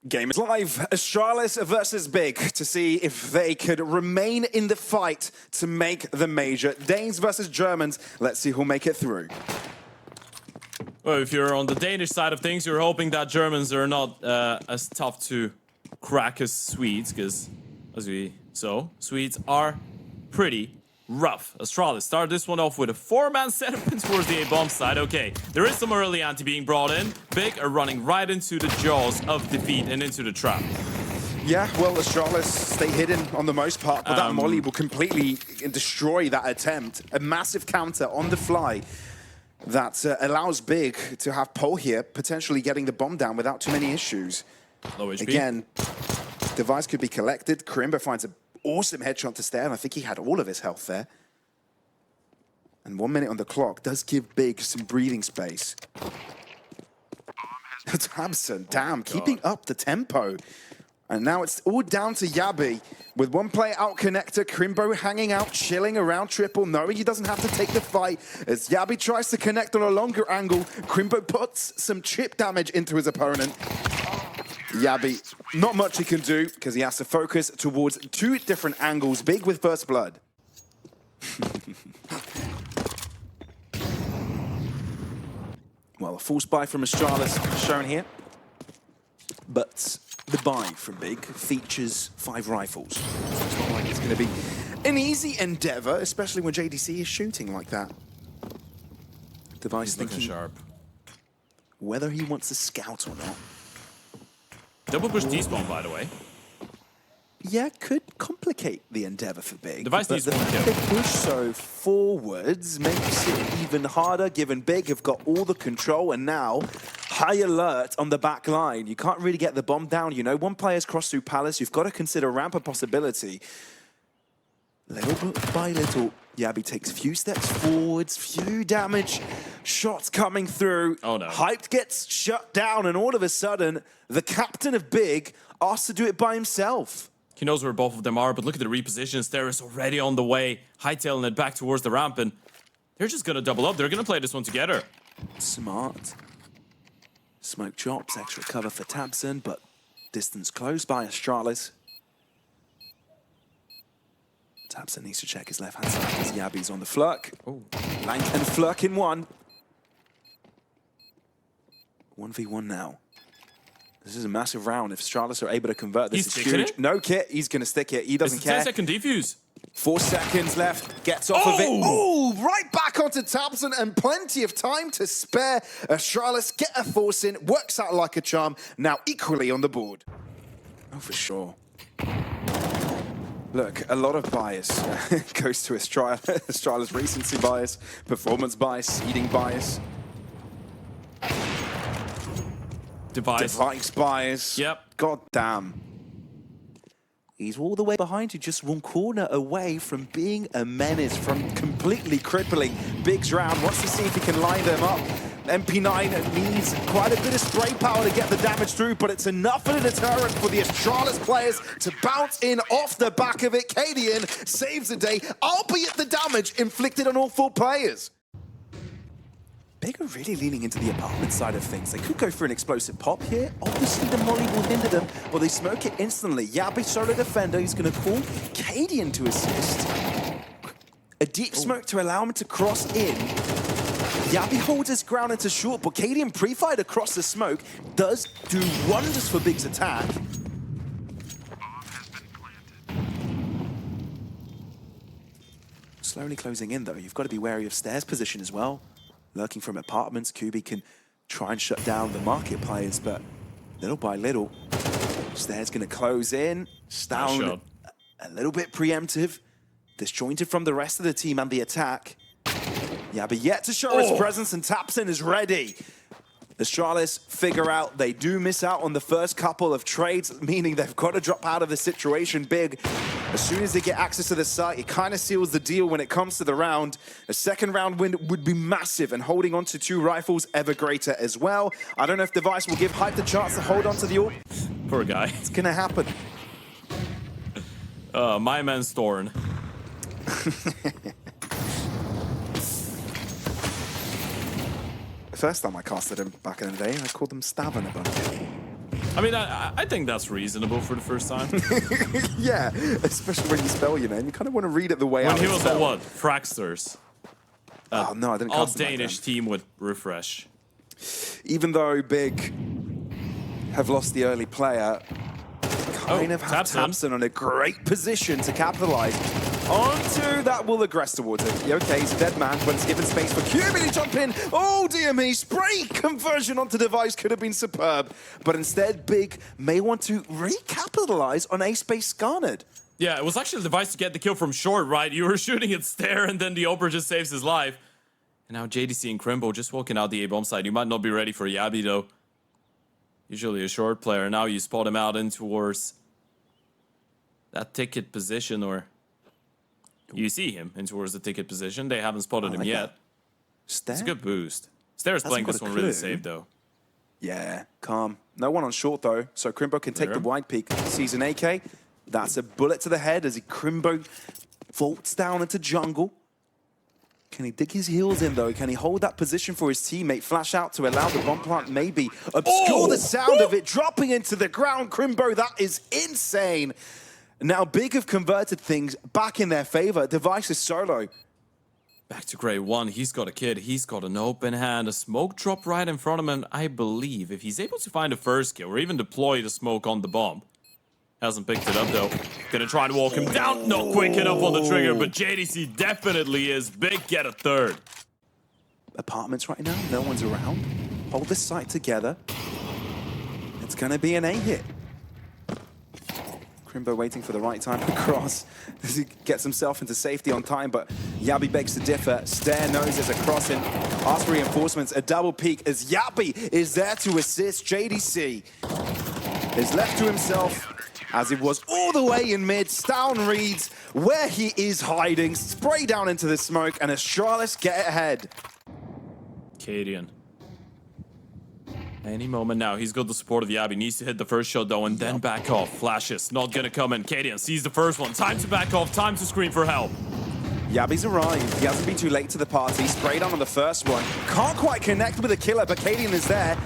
Game is live. Astralis versus Big to see if they could remain in the fight to make the major. Danes versus Germans. Let's see who'll make it through. Well, if you're on the Danish side of things, you're hoping that Germans are not as tough to crack as Swedes, because as we saw, Swedes are pretty rough. Astralis started this one off with a 4-man setup towards the A-bomb side. Okay, there is some early anti being brought in. Big are running right into the jaws of defeat and into the trap. Yeah, well, Astralis stay hidden on the most part, but that molly will completely destroy that attempt. A massive counter on the fly that allows Big to have Pole here, potentially getting the bomb down without too many issues. Low HP. Again, device could be collected. Karimba finds an awesome headshot to stare, and I think he had all of his health there. And 1 minute on the clock does give Big some breathing space. Tabson, damn, keeping up the tempo. And now it's all down to Yabi. With one player out connector, Krimbo hanging out, chilling around triple, knowing he doesn't have to take the fight. As Yabi tries to connect on a longer angle, Krimbo puts some chip damage into his opponent. Yabi, not much he can do because he has to focus towards two different angles. Big with first blood. Well, a false buy from Astralis shown here. But the buy from Big features 5 rifles. It's not like it's going to be an easy endeavor, especially when JDC is shooting like that. Device thinking sharp. Whether he wants to scout or not. Double push despawn, by the way. Yeah, could complicate the endeavor for Big. Device needs one kill. Big push so forwards makes it even harder, given Big have got all the control, and now high alert on the back line. You can't really get the bomb down. You know, one player's crossed through Palace. You've got to consider ramp a possibility. Little by little, Yabi takes few steps forwards, few damage, shots coming through. Oh no. Hyped gets shut down, and all of a sudden, the captain of Big asked to do it by himself. He knows where both of them are, but look at the repositions. There is already on the way, hightailing it back towards the ramp, and they're just gonna double up. They're gonna play this one together. Smart. Smoke chops, extra cover for Tabson, but distance closed by Astralis. Tabson needs to check his left-hand side because Yabi's on the flurk. Oh. Lank and flurk in one. 1v1 now. This is a massive round. If Astralis are able to convert this, it's huge. It? No kit, he's going to stick it. He doesn't care. 10-second defuse. 4 seconds left. Gets off of it. Oh, right back onto Tabson, and plenty of time to spare. Astralis get a force in. Works out like a charm. Now equally on the board. Oh, for sure. Look, a lot of bias goes to Astralis' recency bias, performance bias, seeding bias. Device bias. Yep. God damn. He's all the way behind you, just one corner away from being a menace, from completely crippling Big's round. Wants to see if he can line them up. MP9 needs quite a bit of spray power to get the damage through, but it's enough of a deterrent for the Astralis players to bounce in off the back of it. Cadian saves the day, albeit the damage inflicted on all 4 players. Big are really leaning into the apartment side of things. They could go for an explosive pop here. Obviously, the molly will hinder them, but they smoke it instantly. Yabi, solo defender, he's going to call Cadian to assist. A deep smoke to allow him to cross in. Yabi holds his ground into short, but Cadian pre-fired across the smoke does do wonders for Big's attack. Slowly closing in, though. You've got to be wary of stairs position as well. Lurking from apartments, Kubi can try and shut down the market players, but little by little, Stairs going to close in. Stound a little bit preemptive, disjointed from the rest of the team and the attack. Yeah, but yet to show his presence, and Tabson is ready. The Astralis figure out they do miss out on the first couple of trades, meaning they've got to drop out of the situation big. As soon as they get access to the site, it kind of seals the deal when it comes to the round. A second round win would be massive, and holding on to 2 rifles ever greater as well. I don't know if Device will give Hype the chance to hold on to the AWP. Poor guy. It's gonna happen. My man's Thorn. The first time I casted him back in the day, I called them Stavin a bunch. I mean, I think that's reasonable for the first time. Yeah, especially when you spell your name. You kind of want to read it the way When I he was spell. on what? Fraxters. Oh, no, I didn't All cast him back Danish then. team would refresh. Even though Big have lost the early player, kind of have Tabson on a great position to capitalize onto that will aggress towards him. Okay, he's a dead man, but it's given space for QB to jump in. Oh, dear me, spray conversion onto device could have been superb, but instead Big may want to recapitalize on a space garnered. Yeah, it was actually the device to get the kill from short, right? You were shooting it stare, and then the Oper just saves his life. And now JDC and Crimbo just walking out the A-bomb side. You might not be ready for Yabi, though. Usually a short player. Now you spot him out in towards that ticket position, or you see him in towards the ticket position. They haven't spotted him yet. Stare? It's a good boost. Stare's playing this one really safe, though. Yeah, calm. No one on short, though, so Crimbo can take the wide peek. Sees an AK. That's a bullet to the head as Crimbo vaults down into jungle. Can he dig his heels in, though? Can he hold that position for his teammate? Flash out to allow the bomb plant maybe obscure the sound of it dropping into the ground. Crimbo, that is insane. Now Big have converted things back in their favor. Device is solo. Back to grade 1. He's got a kid. He's got an open hand. A smoke drop right in front of him. I believe if he's able to find a first kill or even deploy the smoke on the bomb. Hasn't picked it up, though. Gonna try and walk him down. Not quick enough on the trigger, but JDC definitely is. Big get a third. Apartments right now. No one's around. Hold this site together. It's gonna be an A hit. Crimbo waiting for the right time to cross as he gets himself into safety on time, but Yabi begs to differ. Stare knows there's a crossing. Asks for reinforcements. A double peek as Yabi is there to assist. JDC is left to himself as it was all the way in mid. Stown reads where he is hiding. Spray down into the smoke, and Astralis get ahead. Cadian. Any moment now, he's got the support of Yabi. Needs to hit the first shot, though, and then back off. Flashes, not gonna come in. Cadian sees the first one. Time to back off, time to scream for help. Yabi's arrived. He hasn't been too late to the party. Sprayed on the first one. Can't quite connect with the killer, but Cadian is there.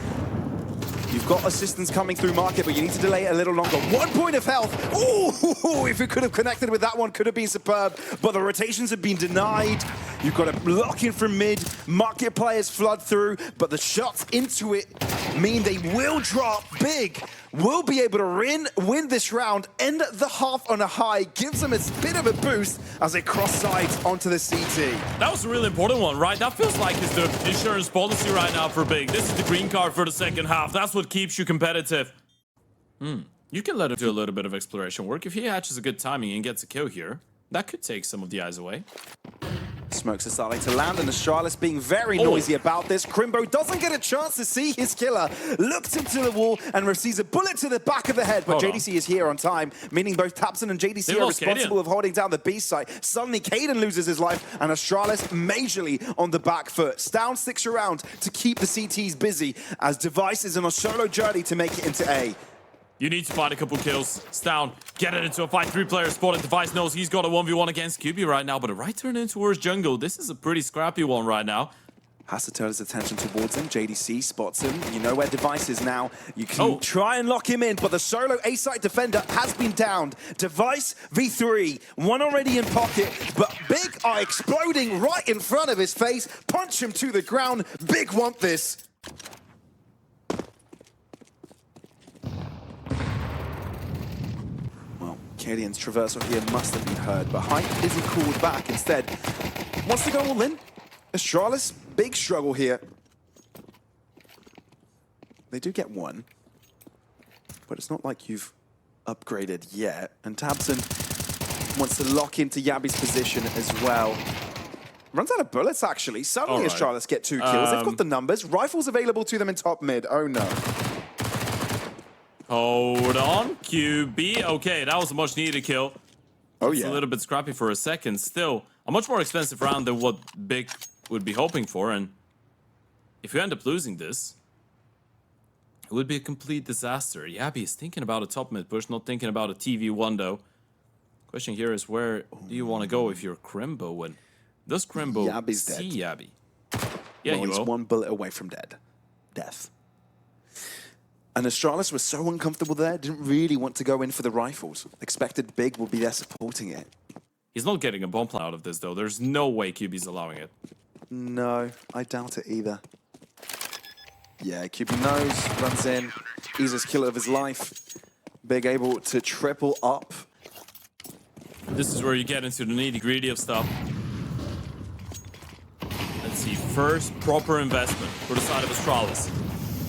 You've got assistance coming through market, but you need to delay it a little longer. 1 point of health. Ooh, if it could have connected with that one, could have been superb. But the rotations have been denied. You've got to lock in from mid. Market players flood through, but the shots into it mean they will drop. Big will be able to win this round, end the half on a high, gives them a bit of a boost as they cross sides onto the CT. That was a really important one, right? That feels like it's the insurance policy right now for Big. This is the green card for the second half. That's what keeps you competitive. You can let him do a little bit of exploration work. If he hatches a good timing and gets a kill here, that could take some of the eyes away. Smokes are starting to land, and Astralis being very noisy about this. Crimbo doesn't get a chance to see his killer. Looks into the wall and receives a bullet to the back of the head, but JDC is here on time, meaning both Tabson and JDC are responsible of holding down the B site. Suddenly, Caden loses his life, and Astralis majorly on the back foot. Stown sticks around to keep the CTs busy, as Device is on a solo journey to make it into A. You need to find a couple kills. Stown, get it into a fight. 3-player spotted. Device knows he's got a 1v1 against QB right now, but a right turn in towards jungle. This is a pretty scrappy one right now. Has to turn his attention towards him. JDC spots him. You know where Device is now. You can try and lock him in, but the solo A-site defender has been downed. Device V3, one already in pocket, but Big are exploding right in front of his face. Punch him to the ground. Big want this. Cadian's traversal here must have been heard, but Hype isn't called back. Instead, wants to go all in. Astralis, big struggle here. They do get one, but it's not like you've upgraded yet. And Tabson wants to lock into Yabi's position as well. Runs out of bullets, actually. Suddenly Astralis get 2 kills. They've got the numbers. Rifles available to them in top mid. Oh, no. Hold on, QB. Okay, that was a much needed kill. It's a little bit scrappy for a second. Still, a much more expensive round than what Big would be hoping for. And if you end up losing this, it would be a complete disaster. Yabi is thinking about a top mid push, not thinking about a TV1 though. Question here is, where do you want to go if you're Crimbo? And does Crimbo see Yabi? Yeah, well, he's 1 bullet away from death. And Astralis was so uncomfortable there, didn't really want to go in for the rifles. Expected Big would be there supporting it. He's not getting a bomb plan out of this, though. There's no way QB's allowing it. No, I doubt it either. Yeah, QB knows, runs in, easiest kill of his life. Big able to triple up. This is where you get into the nitty-gritty of stuff. Let's see, first proper investment for the side of Astralis.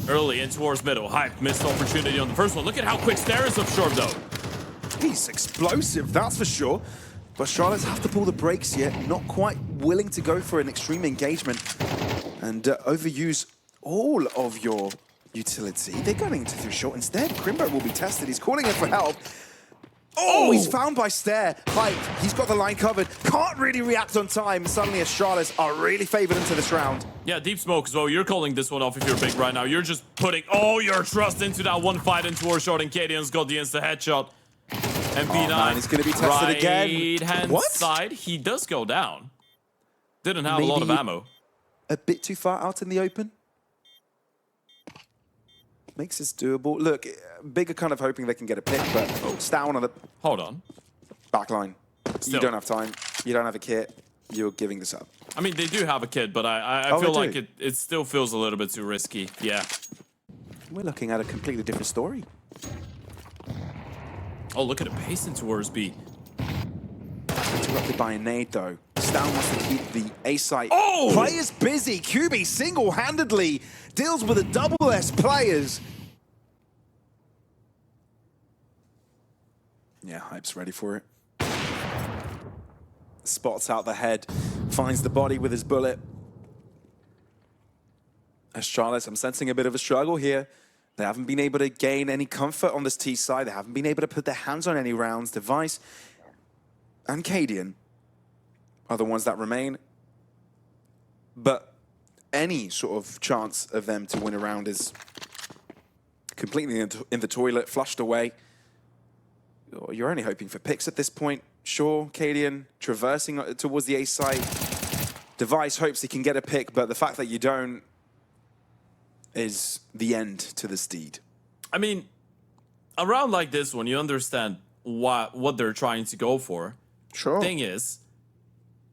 Early in towards middle. Hype missed opportunity on the first one. Look at how quick Stare is absorbed, though. He's explosive, that's for sure. But Astralis have to pull the brakes here. Not quite willing to go for an extreme engagement and overuse all of your utility. They're going to through short instead. Crimbo will be tested. He's calling in for help. Oh, he's found by Stare. Hype, he's got the line covered. Can't really react on time. Suddenly Astralis are really favored into this round. Yeah, deep smoke as well. You're calling this one off if you're big right now. You're just putting all your trust into that one fight in towards short, and Cadian's got the insta headshot. MP9, man, he's going to be tested again. Right-hand side, he does go down. Didn't have a lot of ammo. A bit too far out in the open. Makes this doable. Look, Big are kind of hoping they can get a pick, but Stown on the Hold on. backline. Still. You don't have time. You don't have a kit. You're giving this up. I mean, they do have a kid, but I feel like it still feels a little bit too risky. Yeah. We're looking at a completely different story. Oh, look at it pacing towards B. Interrupted by a nade, though. Stown wants to keep the A site. Oh! Players busy. QB single-handedly deals with a double S players. Yeah, Hype's ready for it. Spots out the head, finds the body with his bullet. Astralis, I'm sensing a bit of a struggle here. They haven't been able to gain any comfort on this T side. They haven't been able to put their hands on any rounds. Device and Cadian are the ones that remain. But any sort of chance of them to win a round is completely in the toilet, flushed away. You're only hoping for picks at this point. Sure, Cadian traversing towards the A site. Device hopes he can get a pick, but the fact that you don't is the end to this deed. I mean, a round like this one, you understand what they're trying to go for. Sure. Thing is,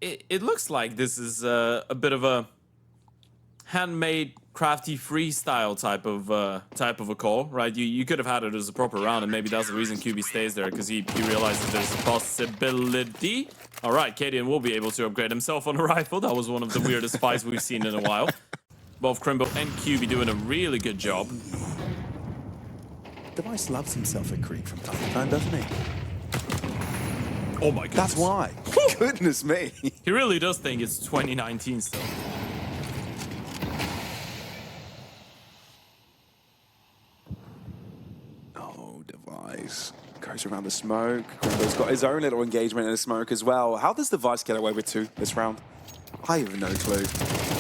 it looks like this is a bit of a handmade, crafty freestyle type of a call, right? You could have had it as a proper round, and maybe that's the reason QB stays there, because he realizes there's a possibility. All right, Cadian will be able to upgrade himself on a rifle. That was one of the weirdest fights we've seen in a while. Both Crimbo and QB doing a really good job. Device loves himself a creep from time to time, doesn't he? Oh my goodness. That's why. Goodness me. He really does think it's 2019 still. Oh, Device goes around the smoke. Crimbo's got his own little engagement in the smoke as well. How does Device get away with two this round? I have no clue.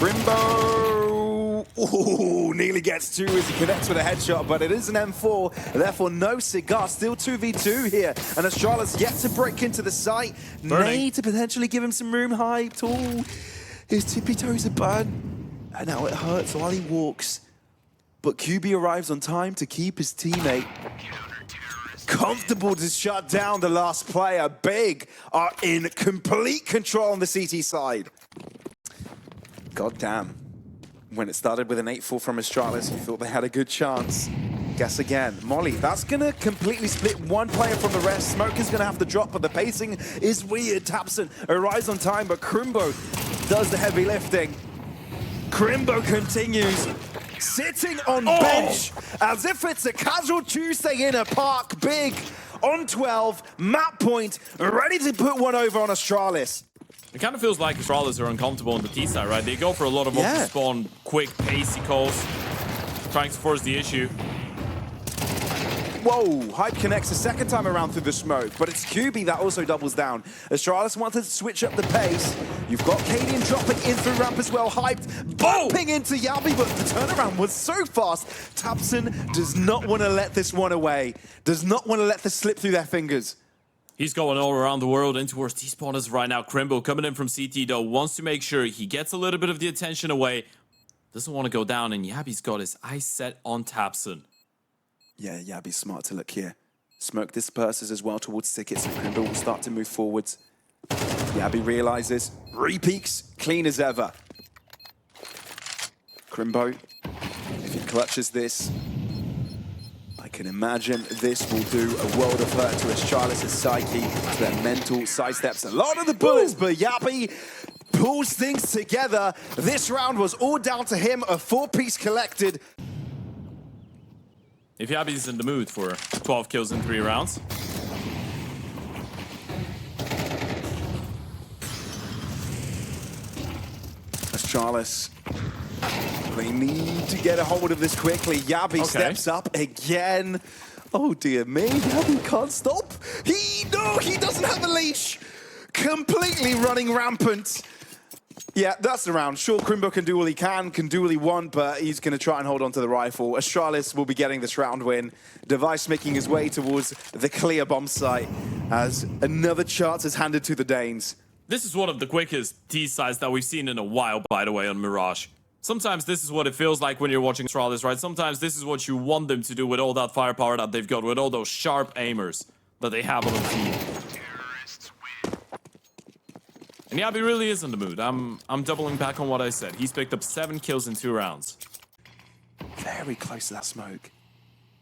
Crimbo! Ooh, nearly gets two as he connects with a headshot, but it is an M4, therefore no cigar. Still 2v2 here, and Astralis yet to break into the site. Nade to potentially give him some room. Hyped. Oh, his tippy toes are burned, and now it hurts while he walks. But QB arrives on time to keep his teammate comfortable to shut down the last player. Big are in complete control on the CT side. God damn. When it started with an 8-4 from Astralis, you thought they had a good chance. Guess again. Molly, that's going to completely split one player from the rest. Smoke is going to have to drop, but the pacing is weird. Tapson arrives on time, but Crimbo does the heavy lifting. Crimbo continues sitting on bench as if it's a casual Tuesday in a park. Big on 12, map point, ready to put one over on Astralis. It kind of feels like Astralis are uncomfortable on the T side, right? They go for a lot of off-the-spawn, quick, pacey calls, trying to force the issue. Whoa, Hype connects a second time around through the smoke, but it's QB that also doubles down. Astralis wanted to switch up the pace. You've got Cadian dropping in through ramp as well. Hyped, bumping into Yabi, but the turnaround was so fast. Tapson does not want to let this one away. Does not want to let this slip through their fingers. He's going all around the world in towards T-spawners right now. Crimbo coming in from CT, though, wants to make sure he gets a little bit of the attention away. Doesn't want to go down, and Yabi's got his eyes set on Tapson. Yeah, Yabi's smart to look here. Smoke disperses as well towards tickets, and Crimbo will start to move forwards. Yabi realizes, re-peaks, clean as ever. Crimbo, if he clutches this, I can imagine this will do a world of hurt to Astralis' psyche, to their mental sidesteps a lot of the bullets, but Yabi pulls things together. This round was all down to him, a 4-piece collected. If Yabi's in the mood for 12 kills in 3 rounds. Astralis, they need to get a hold of this quickly. Yabi steps up again. Oh dear me, Yabi can't stop. He doesn't have a leash. Completely running rampant. Yeah, that's the round. Sure, Crimbo can do all he can do all he wants, but he's going to try and hold on to the rifle. Astralis will be getting this round win. Device making his way towards the clear bomb site as another chance is handed to the Danes. This is one of the quickest T-sides that we've seen in a while, by the way, on Mirage. Sometimes this is what it feels like when you're watching Astralis, right? Sometimes this is what you want them to do with all that firepower that they've got, with all those sharp aimers that they have on the team. And Yabi really is in the mood. I'm doubling back on what I said. He's picked up 7 kills in 2 rounds. Very close to that smoke.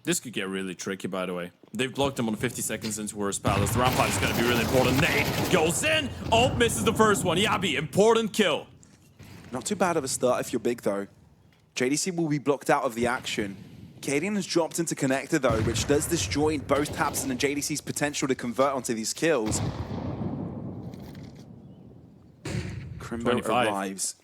This could get really tricky, by the way. They've blocked him on 50 seconds into Worst Palace. The round 5 is going to be really important. Nade goes in. Oh, misses the first one. Yabi, important kill. Not too bad of a start if you're big, though. JDC will be blocked out of the action. Cadian has dropped into connector, though, which does disjoint both Tapson and JDC's potential to convert onto these kills. Crimbo arrives.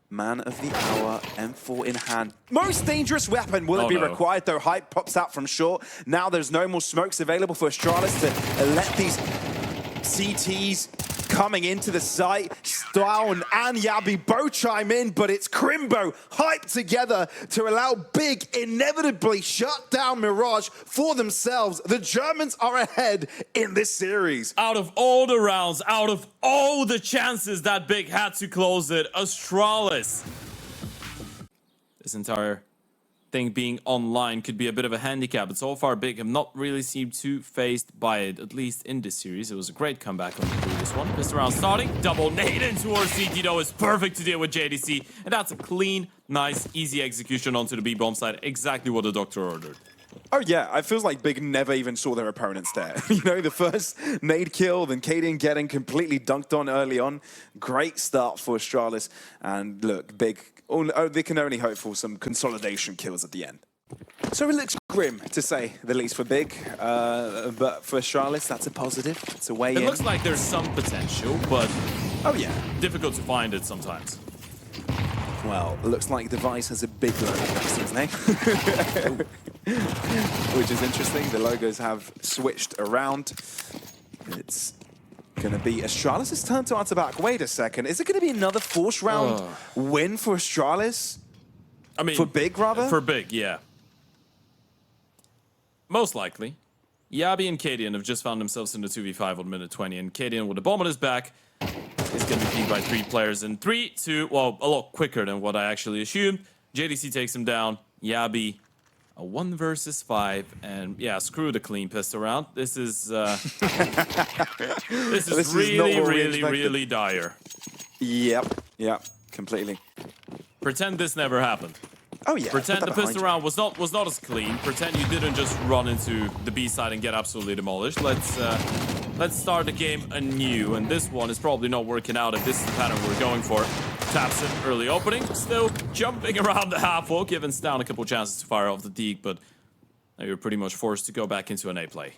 Man of the hour, M4 in hand. Most dangerous weapon. Will it be required, though? Hype pops out from short. Now there's no more smokes available for Astralis to let these CTs coming into the site. Style and Yabi both chime in, but it's Crimbo hyped together to allow Big inevitably shut down Mirage for themselves. The Germans are ahead in this series. Out of all the rounds, out of all the chances that Big had to close it, Astralis. This entire thing being online could be a bit of a handicap, but so far Big have not really seemed too phased by it, at least in this series. It was a great comeback on the previous one. This round starting, double nade into our CT though is perfect to deal with JDC, and that's a clean, nice, easy execution onto the B-bomb side, exactly what the doctor ordered. Oh yeah, it feels like Big never even saw their opponents there. You know, the first nade kill, then Cadian getting completely dunked on early on. Great start for Astralis, and look, Big, they can only hope for some consolidation kills at the end. So it looks grim, to say the least, for Big, but for Astralis, that's a positive. It's a way in. It looks like there's some potential, but oh yeah, difficult to find it sometimes. Well, it looks like Device has a big logo next to his name. Which is interesting. The logos have switched around. It's going to be Astralis' turn to answer back. Wait a second. Is it going to be another force round win for Astralis? I mean, for Big, rather? For Big, yeah. Most likely. Yabi and Cadian have just found themselves in the 2v5 on minute 20, and Cadian with the bomb on his back is going to be beat by 3 players in 3, 2, well, a lot quicker than what I actually assumed. JDC takes him down. Yabi, a 1 versus 5, and yeah, screw the clean pistol round. This is this is really dire. Yep, completely. Pretend this never happened. Oh yeah. Pretend the pistol round was not as clean. Pretend you didn't just run into the B side and get absolutely demolished. Let's start the game anew, and this one is probably not working out if this is the pattern we're going for. Taps in early opening, still jumping around the half wall, giving Stan a couple chances to fire off the deke, but now you're pretty much forced to go back into an A play.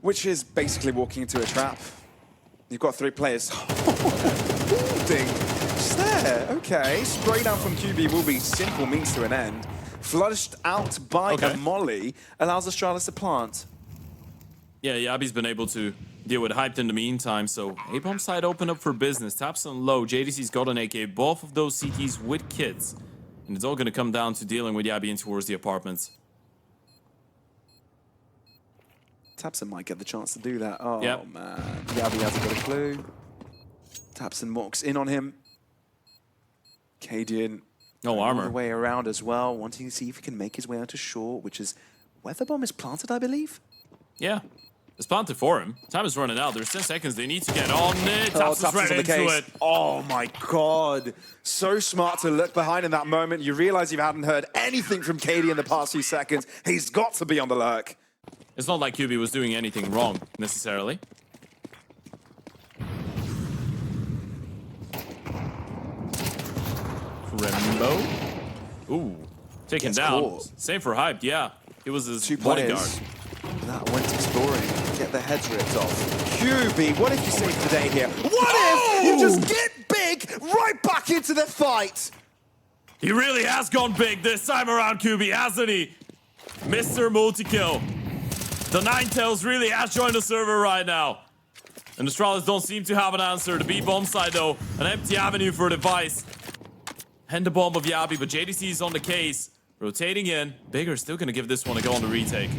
Which is basically walking into a trap. You've got 3 players. Ding. Just there. Okay. Spray down from QB will be simple means to an end. Flushed out by a molly allows Astralis to plant. Yeah, Yabi's been able to deal with hyped in the meantime, so A-bomb side open up for business. Taps on low, JDC's got an AK, both of those CTs with kids. And it's all gonna come down to dealing with Yabi in towards the apartments. Tapson might get the chance to do that. Oh yep. Man, Yabi hasn't got a clue. Tapson walks in on him. Cadian no armor. all the way around as well, wanting to see if he can make his way out to short, which is weather bomb is planted, I believe. Yeah. It's planted for him. Time is running out. There's 10 seconds. They need to get on it. Oh, Taps is Taps right is on the into case. it. Oh my god. So smart to look behind in that moment. You realize you hadn't heard anything from KD in the past few seconds. He's got to be on the lurk. It's not like QB was doing anything wrong, necessarily. Crimbo. Ooh. Taken Gets down. caught. Same for Hyped, yeah. He was his 2 bodyguard. players that went exploring, get their heads ripped off. QB, what if you save the day here? What if you just get big right back into the fight? He really has gone big this time around, QB, hasn't he? Mr. Multi-kill. The Ninetales really has joined the server right now. And the Astralis don't seem to have an answer. The B-bomb side, though, an empty avenue for Device. And the bomb of Yabi, but JDC is on the case. Rotating in. Bigger still going to give this one a go on the retake.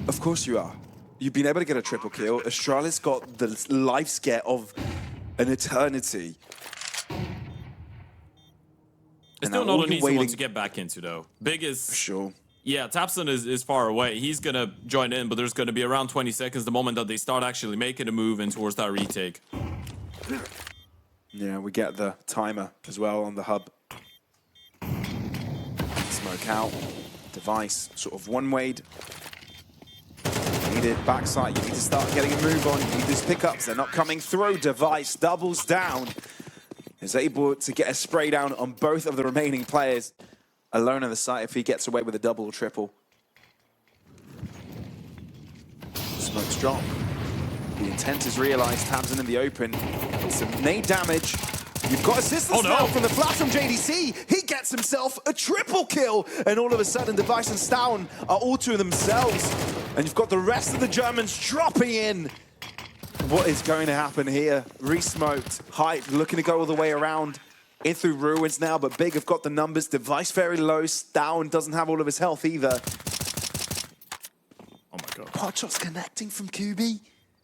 Of course you are. You've been able to get a triple kill. Astralis got the life scare of an eternity. It's still not an easy one to get back into, though. Big is... For sure. Yeah, Tapson is far away. He's going to join in, but there's going to be around 20 seconds the moment that they start actually making a move in towards that retake. Yeah, we get the timer as well on the hub. Smoke out. Device sort of one-wayed. Need it backside. You need to start getting a move on. You need these pickups. They're not coming through. Device doubles down. Is able to get a spray down on both of the remaining players. Alone on the site if he gets away with a double or triple. Smokes drop. The intent is realized. Tabson in the open. Some nade damage. You've got assistance now from the flash from JDC. He gets himself a triple kill. And all of a sudden, Device and Stown are all to themselves. And you've got the rest of the Germans dropping in. What is going to happen here? Resmoked. Hype looking to go all the way around. In through Ruins now, but Big have got the numbers. Device very low. Stown doesn't have all of his health either. Oh my god. Pot shots connecting from QB.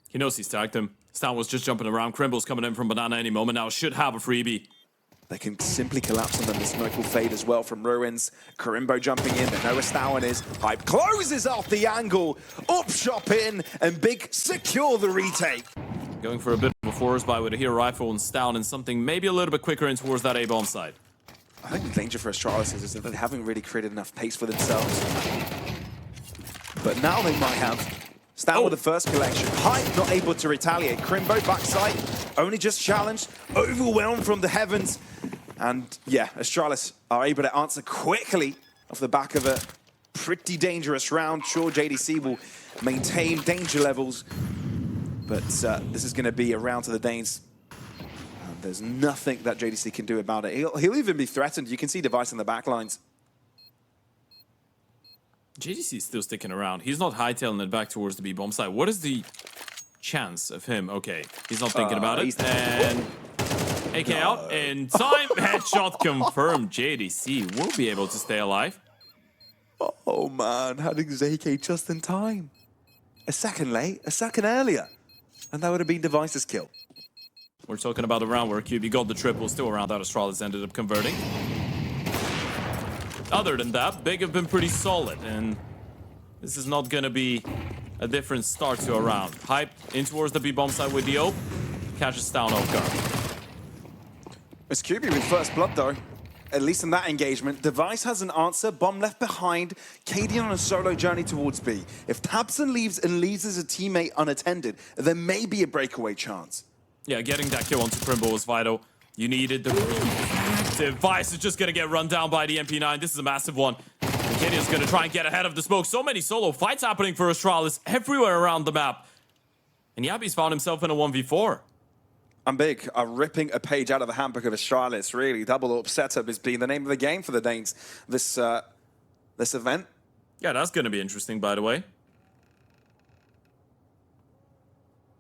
He knows he's tagged him. Stown was just jumping around. Crimble's coming in from Banana any moment now. Should have a freebie. They can simply collapse on them. The smoke will fade as well from Ruins. Karimbo jumping in. They know where Stown is. Hype closes off the angle. Up shop in. And Big secure the retake. Going for a bit of a forest buy with a hero rifle and Stown and something maybe a little bit quicker in towards that A-bomb side. I think the danger for Astralis is that they haven't really created enough pace for themselves. But now they might have. Stown with the first collection. Hype not able to retaliate. Crimbo backside, only just challenged. Overwhelmed from the heavens. And yeah, Astralis are able to answer quickly off the back of a pretty dangerous round. Sure, JDC will maintain danger levels. But this is going to be a round to the Danes. And there's nothing that JDC can do about it. He'll even be threatened. You can see Device in the back lines. JDC is still sticking around. He's not hightailing it back towards the B-bomb side. What is the chance of him? Okay, he's not thinking about it. And AK out in time. Headshot confirmed. JDC will be able to stay alive. Oh man, having his AK just in time. A second late, a second earlier. And that would have been Device's kill. We're talking about a round where QB got the triple, still around that Astralis ended up converting. Other than that, Big have been pretty solid, and this is not going to be a different start to a round. Hype in towards the B-bomb side with the ope, catches down off guard. It's QB with first blood though. At least in that engagement, Device has an answer, bomb left behind, KD on a solo journey towards B. If Tabson leaves and leaves as a teammate unattended, there may be a breakaway chance. Yeah, getting that kill onto Crimble was vital. You needed the... Device is just going to get run down by the MP9. This is a massive one. KD is going to try and get ahead of the smoke. So many solo fights happening for Astralis everywhere around the map. And Yabi's found himself in a 1v4. And Big are ripping a page out of the handbook of Astralis, really. Double up setup has been the name of the game for the Danes this event. Yeah, that's going to be interesting, by the way.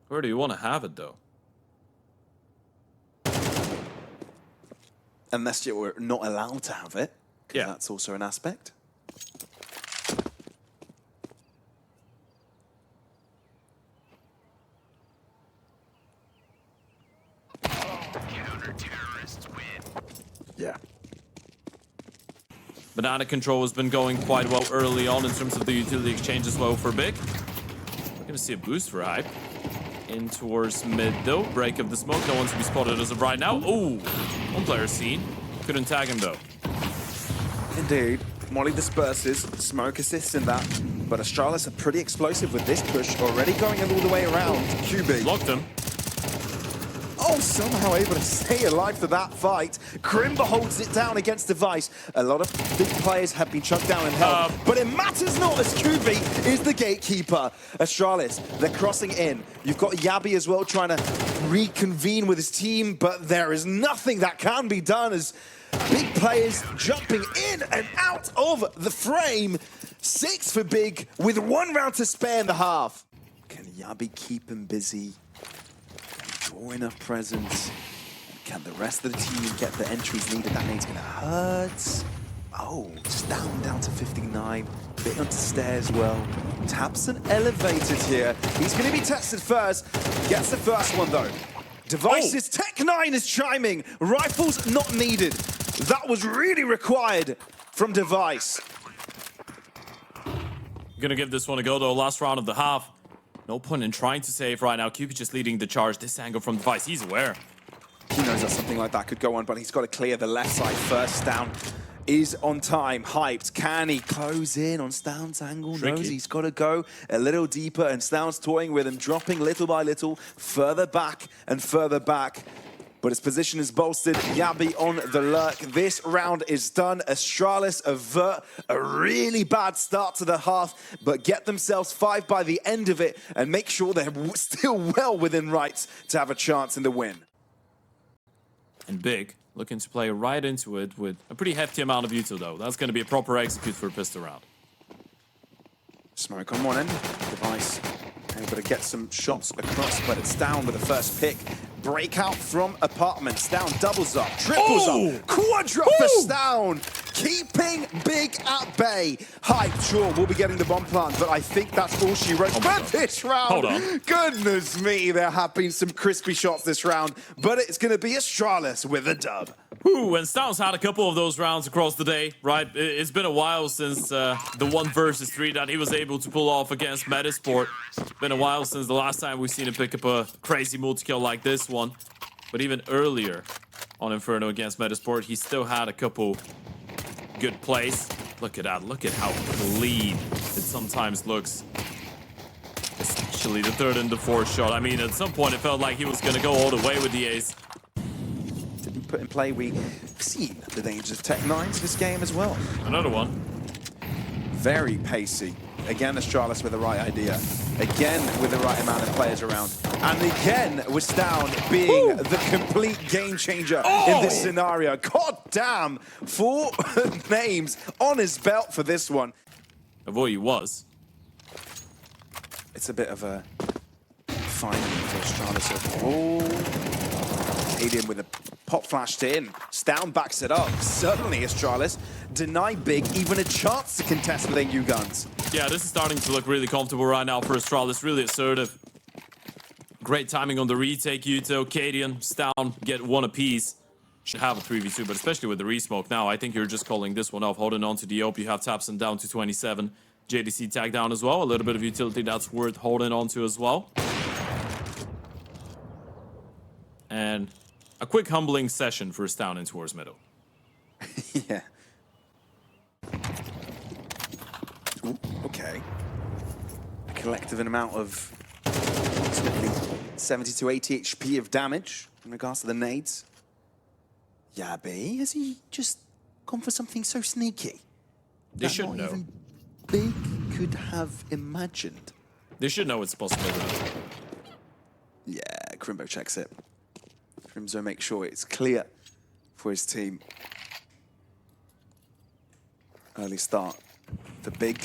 Where do you want to have it, though? Unless you were not allowed to have it. Yeah. That's also an aspect. Counter-terrorists win. Yeah. Banana control has been going quite well early on in terms of the utility exchange as well for Big. We're gonna see a boost for Hype. In towards mid though. Break of the smoke. No one to be spotted as of right now. Oh, one player seen. Couldn't tag him though. Indeed. Molly disperses, smoke assists in that, but Astralis are pretty explosive with this push, already going all the way around. QB. Locked him. Oh, somehow able to stay alive for that fight. Crimber holds it down against Device. A lot of big players have been chucked down in hell, but it matters not as QB is the gatekeeper. Astralis, they're crossing in. You've got Yabi as well trying to reconvene with his team, but there is nothing that can be done as big players jumping in and out of the frame. 6 for Big with 1 round to spare in the half. Can Yabi keep him busy? Draw enough presence. Can the rest of the team get the entries needed? That nade's gonna hurt. Oh, just down to 59. Bit onto stairs well. Tabson elevated here. He's gonna be tested first. Gets the first one though. Devices, Tech 9 is chiming. Rifles not needed. That was really required from Device. Gonna give this one a go though. Last round of the half. No point in trying to save right now. Cupid just leading the charge. This angle from Device, he's aware. He knows that something like that could go on, but he's got to clear the left side first. Down is on time, hyped. Can he close in on Stound's angle? Tricky. Knows he's got to go a little deeper, and Stound's toying with him, dropping little by little, further back and further back. But his position is bolstered. Yabi on the lurk. This round is done. Astralis avert a really bad start to the half, but get themselves 5 by the end of it and make sure they're still well within rights to have a chance in the win. And Big, looking to play right into it with a pretty hefty amount of util though. That's going to be a proper execute for a pistol round. Smoke on one end. Device able to get some shots across, but it's down with the first pick. Breakout from apartments. Down doubles up, triples up, quadra for Stound. Keeping Big at bay. Hype, sure, we'll be getting the bomb plant, but I think that's all she wrote. But this round, Hold on. Goodness me, there have been some crispy shots this round, but it's going to be Astralis with a dub. Ooh, and Stound's had a couple of those rounds across the day, right? It's been a while since the 1 versus 3 that he was able to pull off against Metasport. It's been a while since the last time we've seen him pick up a crazy multi-kill like this one. But even earlier on Inferno against Metasport, he still had a couple good plays. Look at that. Look at how clean it sometimes looks. Especially the 3rd and the 4th shot. I mean, at some point it felt like he was going to go all the way with the ace. Didn't put in play, we've seen the dangers of Tech 9s this game as well. Another one. Very pacey. Again, Astralis with the right idea. Again, with the right amount of players around. And again, with Stound being the complete game changer in this scenario. God damn, 4 names on his belt for this one. Of what he was. It's a bit of a final for Astralis. Oh, Alien with a pop flashed in. Stound backs it up. Certainly, Astralis deny Big even a chance to contest with AU guns. Yeah, this is starting to look really comfortable right now for Astralis. Really assertive. Great timing on the retake, Yuto, Cadian, Stound get 1 apiece. Should have a 3v2, but especially with the resmoke now, I think you're just calling this one off. Holding on to the OP, you have Tabson down to 27. JDC tag down as well. A little bit of utility that's worth holding on to as well. And a quick humbling session for Stound in towards middle. Yeah. Ooh, okay. A collective amount of approximately 70 to 80 HP of damage in regards to the nades. Yabi, has he just gone for something so sneaky? They should not know. even Big could have imagined. They should know it's possible. Yeah, Crimbo checks it. Crimzo makes sure it's clear for his team. Early start for Big,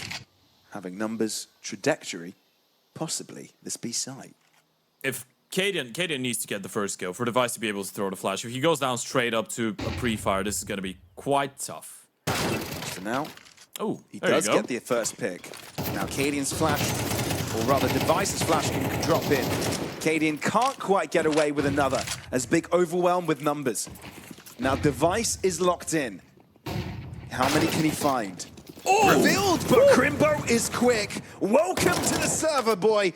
having numbers, trajectory, possibly this B side. If Cadian needs to get the first kill for Device to be able to throw the flash. If he goes down straight up to a pre-fire, this is going to be quite tough. So now, Oh, he there does you go. get the first pick. Now Cadian's flash, or rather Device's flash can drop in. Cadian can't quite get away with another, as Big overwhelmed with numbers. Now Device is locked in. How many can he find? Oh! Revealed, but Crimbo is quick. Welcome to the server, boy.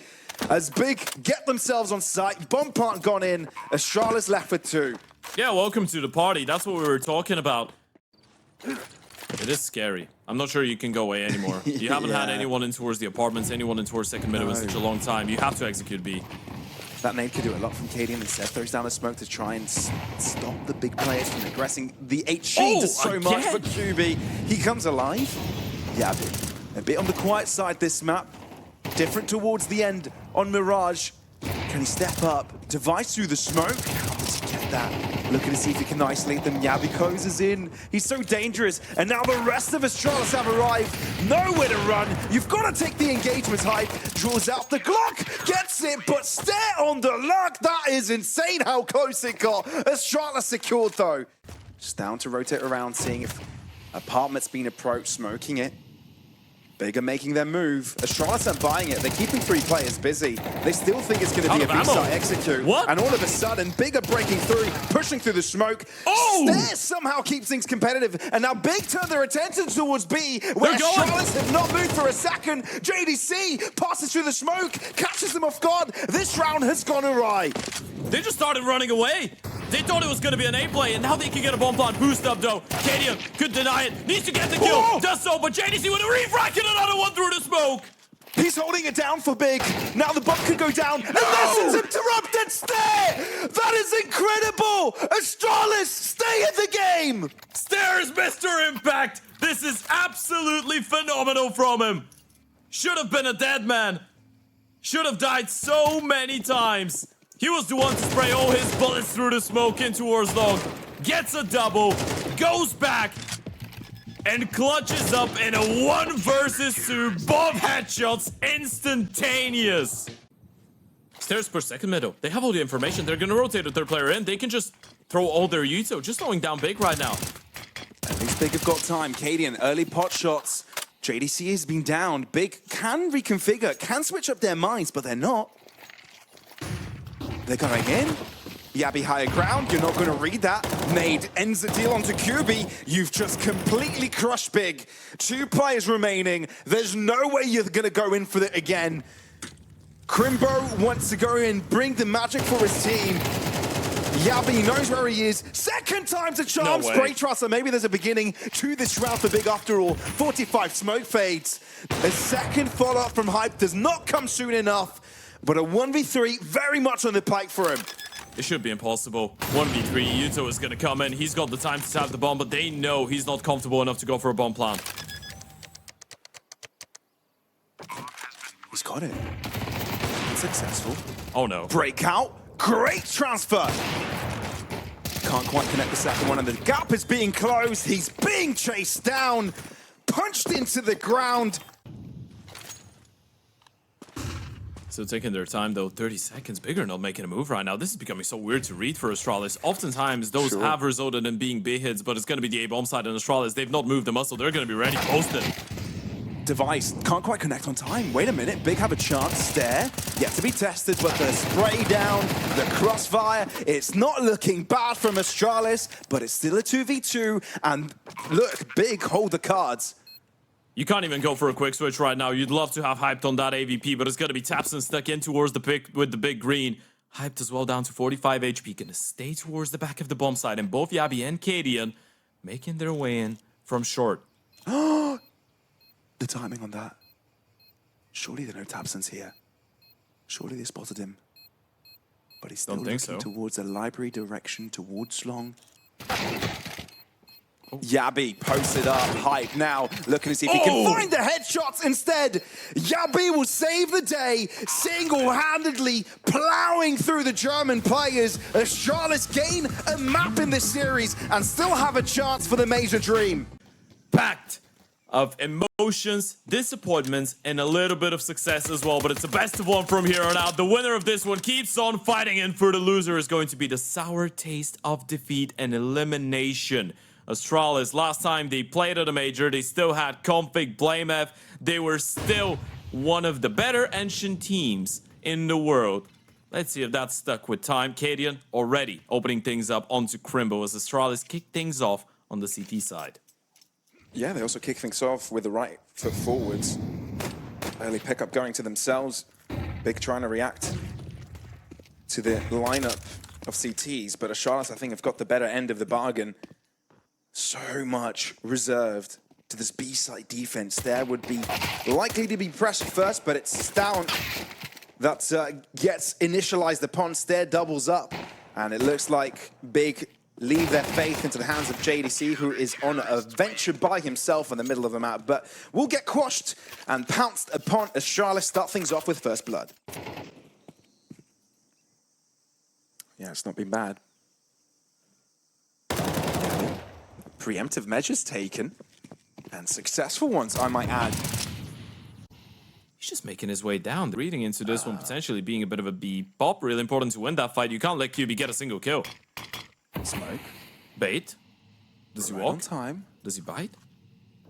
As Big get themselves on site, bomb plant gone in, Astralis left with 2. Yeah, welcome to the party. That's what we were talking about. It is scary. I'm not sure you can go away anymore. You haven't had anyone in towards the apartments, anyone in towards second middle in such a long time. You have to execute B. That nade could do a lot from KD and instead throws down a smoke to try and stop the big players from aggressing. The HG does so much for QB. He comes alive. Yeah, a bit on the quiet side this map. Different towards the end on Mirage. Can he step up? Device through the smoke. How does he get that? Looking to see if he can isolate them. Yabi closes in. He's so dangerous. And now the rest of Astralis have arrived. Nowhere to run. You've got to take the engagement hype. Draws out the Glock. Gets it, but stare on the luck. That is insane how close it got. Astralis secured though. Just down to rotate around, seeing if apartment's been approached, smoking it. Big are making their move. Astralis are buying it. They're keeping 3 players busy. They still think it's going to be a B-side execute. What? And all of a sudden, Big are breaking through, pushing through the smoke. Oh! Stare somehow keeps things competitive. And now Big turn their attention towards B, where Astralis have not moved for a second. JDC passes through the smoke, catches them off guard. This round has gone awry. They just started running away. They thought it was going to be an A play, and now they can get a bomb plant boost up, though. Cadian could deny it. Needs to get the kill. Whoa! Does so, but JDC with a refract and another one through the smoke. He's holding it down for Big. Now the bomb could go down. And this is interrupted. Stare! That is incredible! Astralis, stay in the game! Stare is Mr. Impact. This is absolutely phenomenal from him. Should have been a dead man. Should have died so many times. He was the one to spray all his bullets through the smoke in towards Long. Gets a double, goes back, and clutches up in a 1 versus 2. Bomb headshots instantaneous. Stairs per second middle. They have all the information. They're going to rotate the 3rd player in. They can just throw all their Yuto. Just slowing down Big right now. At least Big have got time. Cadian, early pot shots. JDC has been down. Big can reconfigure, can switch up their minds, but they're not. They're going in. Yabi higher ground. You're not going to read that. Nade ends the deal onto QB. You've just completely crushed Big. 2 players remaining. There's no way you're going to go in for it again. Crimbo wants to go in, bring the magic for his team. Yabi knows where he is. Second time's a charm. No way. Spray Trusser. Maybe there's a beginning to this round for Big after all. 45 smoke fades. A second follow-up from Hype does not come soon enough. But a 1v3 very much on the pike for him. It should be impossible. 1v3, Yuto is going to come in. He's got the time to tap the bomb, but they know he's not comfortable enough to go for a bomb plant. He's got it. Successful. Oh no. Breakout. Great transfer. Can't quite connect the second one, and the gap is being closed. He's being chased down. Punched into the ground. Still taking their time though. 30 seconds. Bigger not making a move right now. This is becoming so weird to read for Astralis. Oftentimes those have resulted in being B hits, but it's going to be the A-bomb side and Astralis. They've not moved the muscle. They're going to be ready. Posted. Device can't quite connect on time. Wait a minute. Big have a chance. Stare. Yet to be tested, but the spray down, the crossfire. It's not looking bad from Astralis, but it's still a 2v2. And look, Big hold the cards. You can't even go for a quick switch right now. You'd love to have Hyped on that AVP, but it's going to be Tapson stuck in towards the pick with the big green. Hyped as well down to 45 HP. Going to stay towards the back of the bomb side. And both Yabi and Cadian making their way in from short. The timing on that. Surely there are no Tapsons here. Surely they spotted him. But he's still looking towards a library direction, towards Long. Yabi posted up, Hype now, looking to see if he can find the headshots instead. Yabi will save the day, single-handedly plowing through the German players. Astralis gain a map in this series and still have a chance for the major dream. Packed of emotions, disappointments, and a little bit of success as well, but it's the best of one from here on out. The winner of this one keeps on fighting, and for the loser is going to be the sour taste of defeat and elimination. Astralis, last time they played at a major, they still had Config, BlameF. They were still one of the better ancient teams in the world. Let's see if that's stuck with time. Cadian already opening things up onto Crimbo as Astralis kick things off on the CT side. Yeah, they also kick things off with the right foot forwards. Early pickup going to themselves. Big trying to react to the lineup of CTs, but Astralis, I think, have got the better end of the bargain. So much reserved to this B-side defense. There would be likely to be pressure first, but it's down that gets initialized upon. Stair doubles up, and it looks like Big leave their faith into the hands of JDC, who is on a venture by himself in the middle of the map, but will get quashed and pounced upon Astralis. Start things off with first blood. Yeah, it's not been bad. Preemptive measures taken, and successful ones, I might add. He's just making his way down. Reading into this one potentially being a bit of a B-pop. Really important to win that fight. You can't let QB get a single kill. Smoke. Bait. Does he Right walk? on time. Does he bite?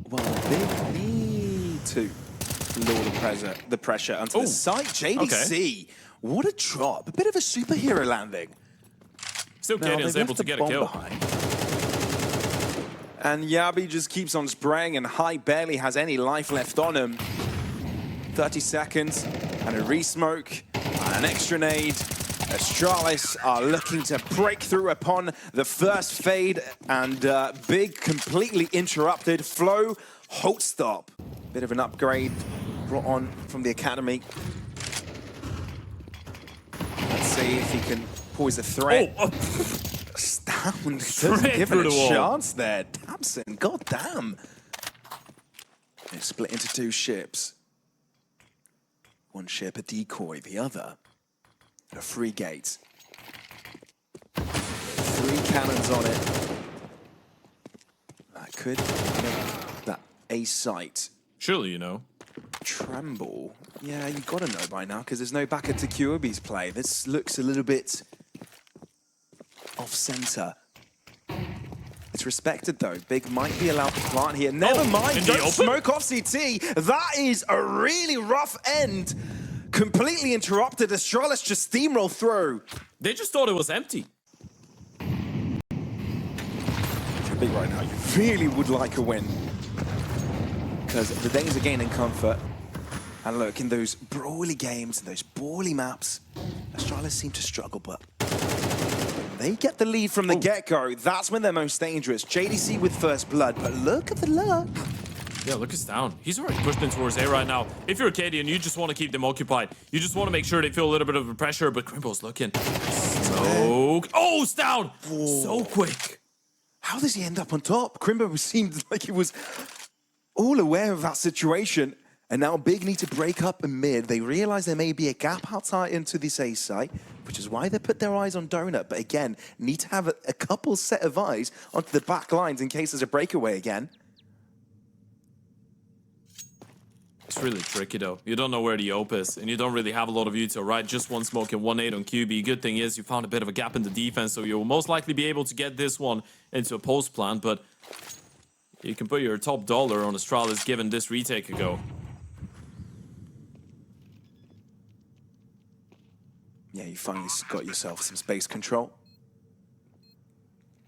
Well, Big need to lower the pressure onto the side. JDC, what a drop. A bit of a superhero landing. Still, Now, Cadian's they've able left to the get a bomb kill. behind. And Yabi just keeps on spraying, and High barely has any life left on him. 30 seconds, and a re-smoke, and an extra nade. Astralis are looking to break through upon the first fade, and Big completely interrupted. Flow, halt stop. Bit of an upgrade brought on from the academy. Let's see if he can poise the threat. Astound doesn't give it a chance there. Tamsin, goddamn. They split into two ships. One ship a decoy, the other a free gate. 3 cannons on it. That could make that A site Surely you know. tremble. Yeah, you gotta know by now, because there's no backer to QB's play. This looks a little bit off-center. It's respected, though. Big might be allowed to plant here. Never mind, don't smoke off CT. That is a really rough end. Completely interrupted. Astralis just steamroll through. They just thought it was empty. Big right now, you really would like a win. Because the Danes are gaining comfort. And look, in those brawly games, in those brawly maps, Astralis seem to struggle, but they get the lead from the get-go. That's when they're most dangerous. JDC with first blood, but look at the luck. Yeah, look, it's down. He's already pushed in towards A right now. If you're a Cadian, you just want to keep them occupied. You just want to make sure they feel a little bit of the pressure, but Crimbo's looking. Smoke. Oh, it's down! Whoa. So quick. How does he end up on top? Crimbo seemed like he was all aware of that situation. And now Big need to break up in mid. They realize there may be a gap outside into this A site, which is why they put their eyes on Donut. But again, need to have a couple set of eyes onto the back lines in case there's a breakaway again. It's really tricky, though. You don't know where the op is, and you don't really have a lot of util, right? Just one smoke and 1 8 on QB. Good thing is you found a bit of a gap in the defense, so you'll most likely be able to get this one into a post plant, but you can put your top dollar on Astralis given this retake a go. Yeah, you finally got yourself some space control.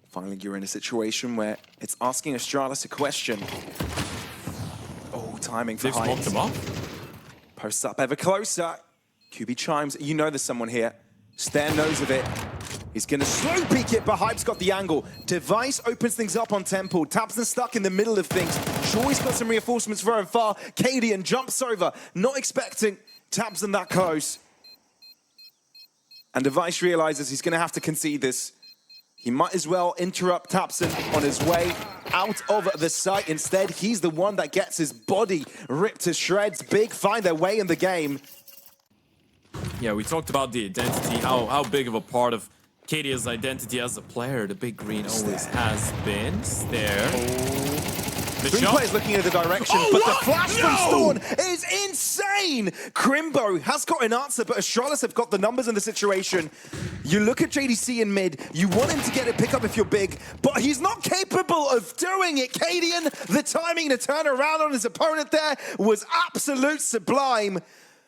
Finally, you're in a situation where it's asking Astralis a question. Oh, timing for They've smoked him up. Posts up ever closer. QB chimes. You know there's someone here. Stair knows of it. He's going to slow peek it, but Hype's got the angle. Device opens things up on Temple. Tabson stuck in the middle of things. Sure, he's got some reinforcements very far. Cadian jumps over, not expecting Tabson that close. And Device realizes he's going to have to concede this. He might as well interrupt Tabson on his way out of the site. Instead, he's the one that gets his body ripped to shreds. Big find their way in the game. Yeah, we talked about the identity, how big of a part of Cadia's identity as a player the Big Green always has been. There. Three players looking in the direction, but the flash from Storm is insane! Crimbo has got an answer, but Astralis have got the numbers in the situation. You look at JDC in mid, you want him to get a pickup if you're Big, but he's not capable of doing it. Cadian, the timing to turn around on his opponent there was absolute sublime.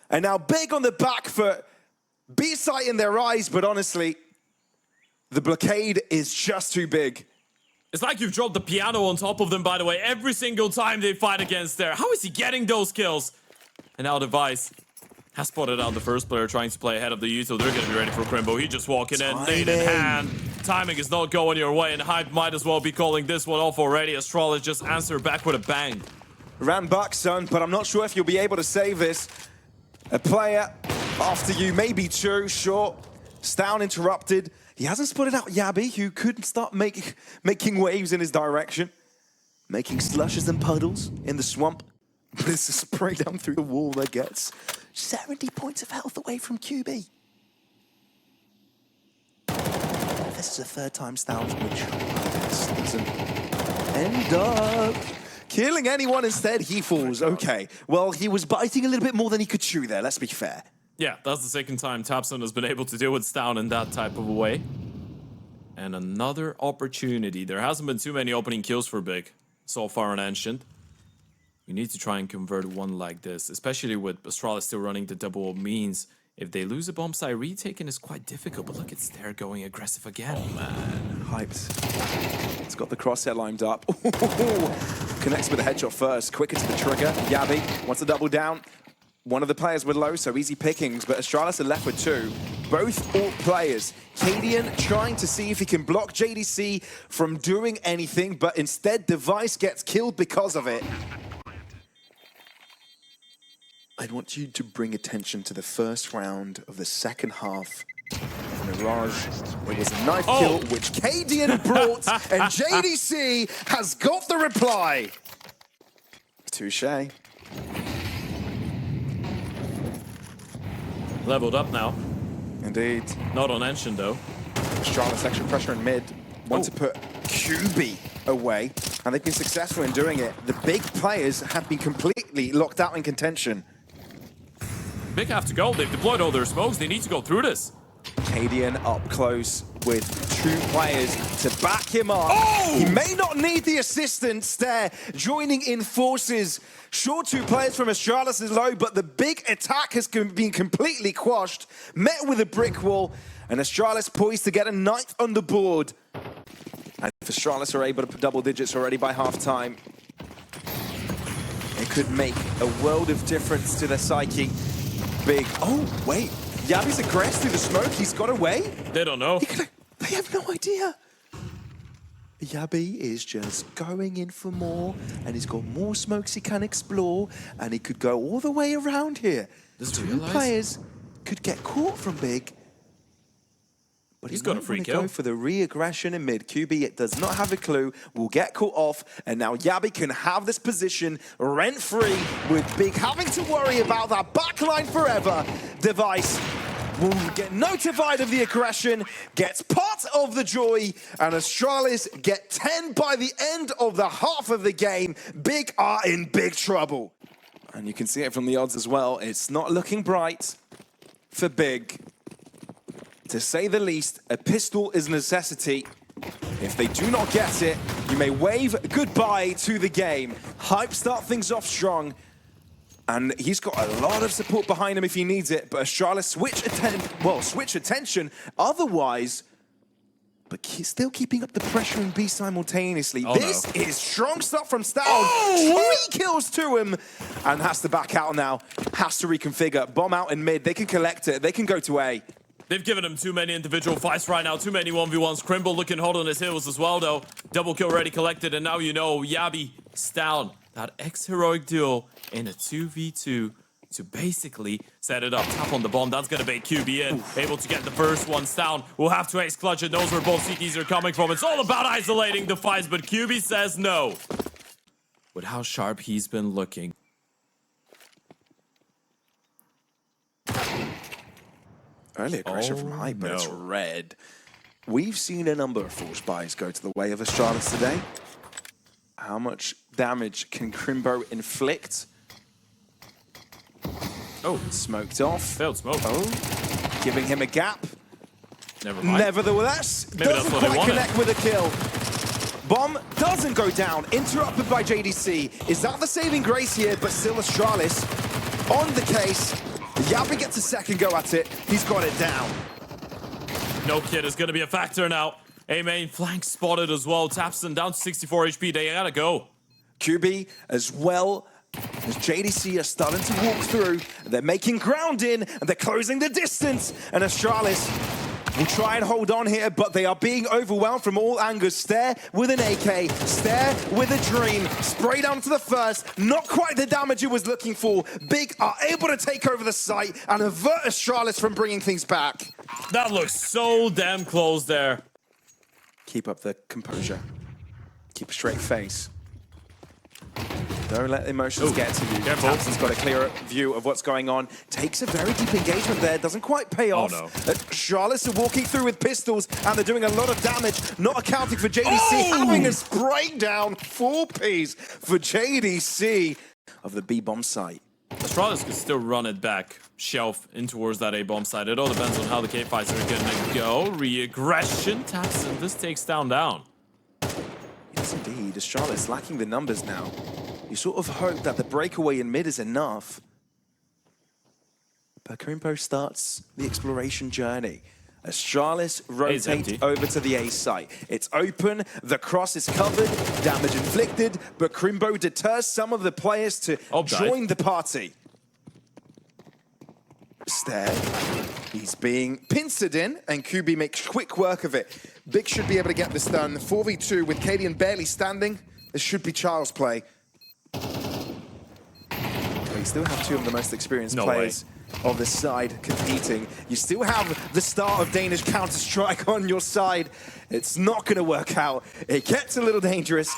And now Big on the back foot, B-sight in their eyes, but honestly, the blockade is just too big. It's like you've dropped the piano on top of them, by the way, every single time they fight against there. How is he getting those kills? And now Device has spotted out the first player trying to play ahead of the youth, so they're going to be ready for Crimbo. He just walking in, nade in hand. Timing is not going your way, and Hype might as well be calling this one off already. Astralis just answered back with a bang. Ran back, son, but I'm not sure if you'll be able to save this. A player after you, maybe two, short. Stown interrupted. He hasn't spotted out Yabby, who could start making waves in his direction. Making slushes and puddles in the swamp. But it's a spray down through the wall that gets 70 points of health away from QB. This is the third time Stown's which doesn't end up killing anyone. Instead, he falls. Okay. Well, he was biting a little bit more than he could chew there, let's be fair. Yeah, that's the second time Tapson has been able to deal with Stown in that type of a way. And another opportunity. There hasn't been too many opening kills for Big so far on Ancient. You need to try and convert one like this, especially with Astralis still running the double means. If they lose a bomb site, retaking is quite difficult, but look, it's there going aggressive again. Oh, man. Hyped. It's got the crosshair lined up. Connects with the headshot first. Quicker to the trigger. Yabby wants to double down. One of the players were low, so easy pickings, but Astralis are left with two. Both alt players. Cadian trying to see if he can block JDC from doing anything, but instead Device gets killed because of it. I want you to bring attention to the first round of the second half. Mirage, it was a knife kill, which Cadian brought, and JDC has got the reply. Touche. Leveled up now. Indeed. Not on Ancient, though. Astralis extra pressure in mid. Want to put QB away, and they've been successful in doing it. The big players have been completely locked out in contention. Big have to go. They've deployed all their smokes. They need to go through this. Cadian up close with two players to back him up. Oh! He may not need the assistance there, joining in forces. Sure, two players from Astralis is low, but the big attack has been completely quashed, met with a brick wall, and Astralis poised to get a ninth on the board. And if Astralis are able to put double digits already by half-time, it could make a world of difference to their psyche. Big. Oh, wait. Yabby's aggressed through the smoke. He's got away. They don't know. They have no idea. Yabby is just going in for more, and he's got more smokes he can explore, and he could go all the way around here. Two players could get caught from Big. But he's got a free kill. Go for the re-aggression in mid. QB it does not have a clue, will get caught off, and now Yabby can have this position rent-free with Big having to worry about that backline forever. Device will get notified of the aggression, gets part of the joy, and Astralis get 10 by the end of the half of the game. Big are in big trouble. And you can see it from the odds as well. It's not looking bright for Big. To say the least, a pistol is a necessity. If they do not get it, you may wave goodbye to the game. Hype start things off strong, and he's got a lot of support behind him if he needs it, but Astralis switch attention otherwise, but still keeping up the pressure in B simultaneously. This is strong stuff from Stown. 3 kills to him, and has to back out now. Has to reconfigure. Bomb out in mid. They can collect it. They can go to A. They've given him too many individual fights right now, too many 1v1s. Crimble looking hot on his heels as well, though. Double kill already collected, and now you know Yabby, Stown, that ex-heroic duel in a 2v2 to basically set it up. Tap on the bomb, that's gonna bait QB in. Able to get the first one. Stown will have to ace clutch it, knows where both CTs are coming from. It's all about isolating the fights, but QB says no. With how sharp he's been looking. Early aggression from Hype, but it's red. We've seen a number of force buys go to the way of Astralis today. How much damage can Crimbo inflict? Oh, smoked off. Failed smoke. Oh, giving him a gap. Never mind. Nevertheless, doesn't quite connect with a kill. Bomb doesn't go down, interrupted by JDC. Is that the saving grace here? But still Astralis on the case. Yabby gets a second go at it. He's got it down. No kid is going to be a factor now. A main flank spotted as well. Tapson down to 64 HP. They gotta go. QB as well as JDC are starting to walk through. They're making ground in, and they're closing the distance. And Astralis will try and hold on here, but they are being overwhelmed from all angles. Stare with an AK, Stare with a dream. Spray down to the first, not quite the damage he was looking for. Big are able to take over the site and avert Astralis from bringing things back. That looks so damn close there. Keep up the composure. Keep a straight face. Don't let emotions get to you. Careful. Tapson's got a clearer view of what's going on. Takes a very deep engagement there. Doesn't quite pay off. no. Astralis are walking through with pistols, and they're doing a lot of damage, not accounting for JDC. Oh! Having a spray down. 4 Ps for JDC of the B-bomb site. Astralis could still run it back, shelf in towards that A-bomb side. It all depends on how the K-fights are gonna go. Re-aggression. Tapson, this takes down. Yes, indeed. Astralis lacking the numbers now. You sort of hope that the breakaway in mid is enough. But Crimpo starts the exploration journey. Astralis rotate empty. over to the A site. It's open, the cross is covered, damage inflicted, but Crimbo deters some of the players to join the party. Stare. He's being pincered in, and QB makes quick work of it. Big should be able to get this done. 4v2 with Cadian barely standing. This should be child's play. You still have 2 of the most experienced players of this side competing. You still have the start of Danish Counter-Strike on your side. It's not going to work out. It gets a little dangerous.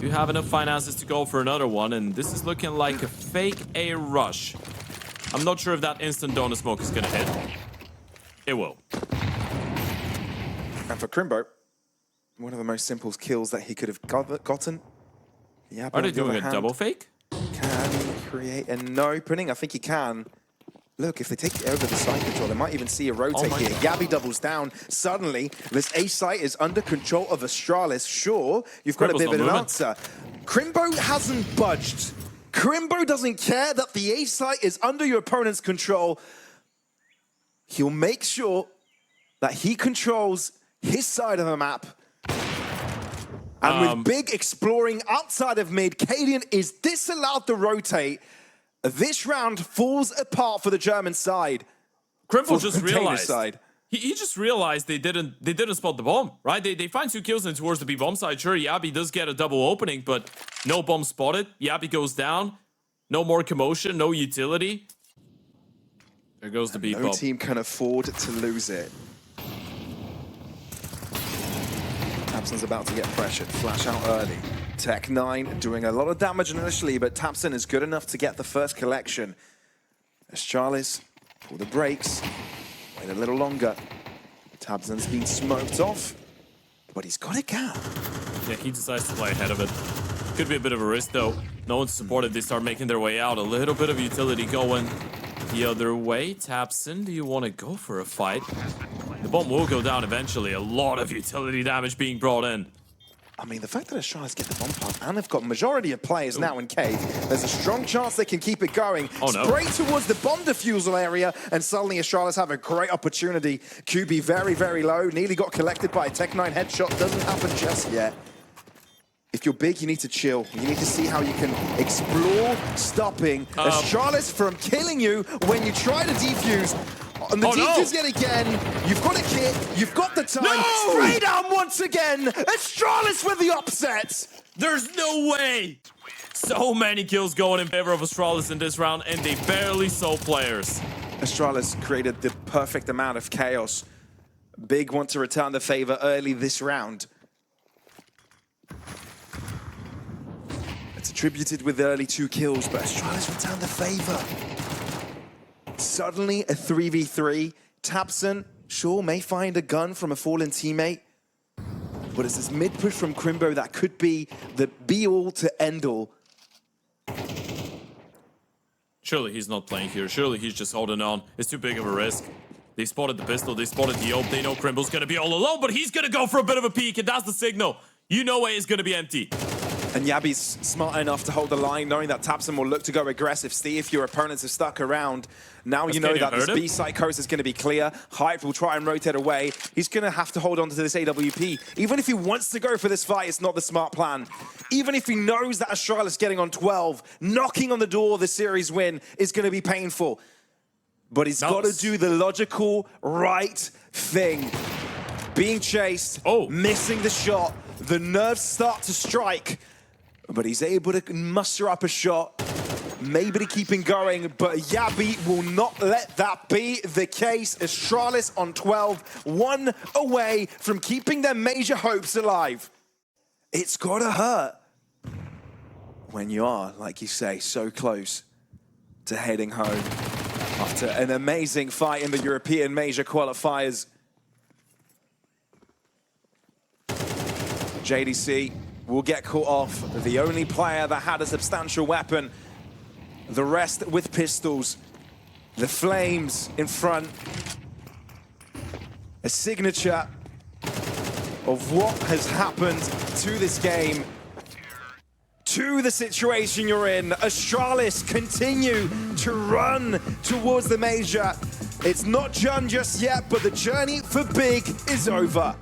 You have enough finances to go for another one, and this is looking like a fake A rush. I'm not sure if that instant donut smoke is gonna hit. It will. And for Crimbo, one of the most simple kills that he could have gotten. Yeah, Are they doing a double fake? Can he create an opening? I think he can. Look, if they take it over the side control, they might even see a rotate here. Gabby doubles down. Suddenly, this A site is under control of Astralis. Sure, you've got a bit of an answer. Crimbo hasn't budged. Crimbo doesn't care that the A site is under your opponent's control. He'll make sure that he controls his side of the map. And with Big exploring outside of mid, Cadian is disallowed to rotate. This round falls apart for the German side. Crimbo just realized. He just realized they didn't spot the bomb, right? They find 2 kills in towards the B bomb side. Sure, Yabi does get a double opening, but no bomb spotted. Yabi goes down. No more commotion, no utility. There goes the B bomb. No team can afford to lose it. Tapson's about to get pressured. Flash out early. Tech 9 doing a lot of damage initially, but Tapson is good enough to get the first collection. Astralis pull the brakes. Wait a little longer. Tapson's been smoked off, but he's got a gap. Yeah, he decides to play ahead of it. Could be a bit of a risk, though. No one's supported. They start making their way out. A little bit of utility going the other way. Tapson, do you want to go for a fight? The bomb will go down eventually. A lot of utility damage being brought in. I mean, the fact that Astralis get the bomb plant and they've got majority of players now in cave, there's a strong chance they can keep it going. Spray towards the bomb defusal area, and suddenly Astralis have a great opportunity. QB very, very low. Nearly got collected by a Tech 9 headshot. Doesn't happen just yet. If you're big, you need to chill. You need to see how you can explore stopping Astralis from killing you when you try to defuse. And the defuse yet again. You've got a kit. You've got the time. Spray down once again. Astralis with the upset. There's no way. So many kills going in favor of Astralis in this round, and they barely saw players. Astralis created the perfect amount of chaos. Big want to return the favor early this round. It's attributed with the early 2 kills, but Astralis returned the favor. Suddenly a 3v3. Tapson, sure, may find a gun from a fallen teammate, but it's this mid push from Crimbo that could be the be-all to end-all. Surely he's not playing here. Surely he's just holding on. It's too big of a risk. They spotted the pistol. They spotted the ult. They know Crimbo's going to be all alone, but he's going to go for a bit of a peek, and that's the signal. You know A is going to be empty. And Yabi's smart enough to hold the line, knowing that Tapson will look to go aggressive. Steve, if your opponents are stuck around, now you know that this B site coast is going to be clear. Hype will try and rotate away. He's going to have to hold on to this AWP. Even if he wants to go for this fight, it's not the smart plan. Even if he knows that Astralis getting on 12, knocking on the door of the series win is going to be painful. But he's got to do the logical, right thing. Being chased, missing the shot, the nerves start to strike. But he's able to muster up a shot, maybe to keep him going, but Yabi will not let that be the case. Astralis on 12, 1 away from keeping their major hopes alive. It's gotta hurt when you are, like you say, so close to heading home after an amazing fight in the European major qualifiers. JDC will get caught off, the only player that had a substantial weapon. The rest with pistols. The flames in front. A signature of what has happened to this game, to the situation you're in. Astralis continue to run towards the major. It's not done just yet, but the journey for Big is over.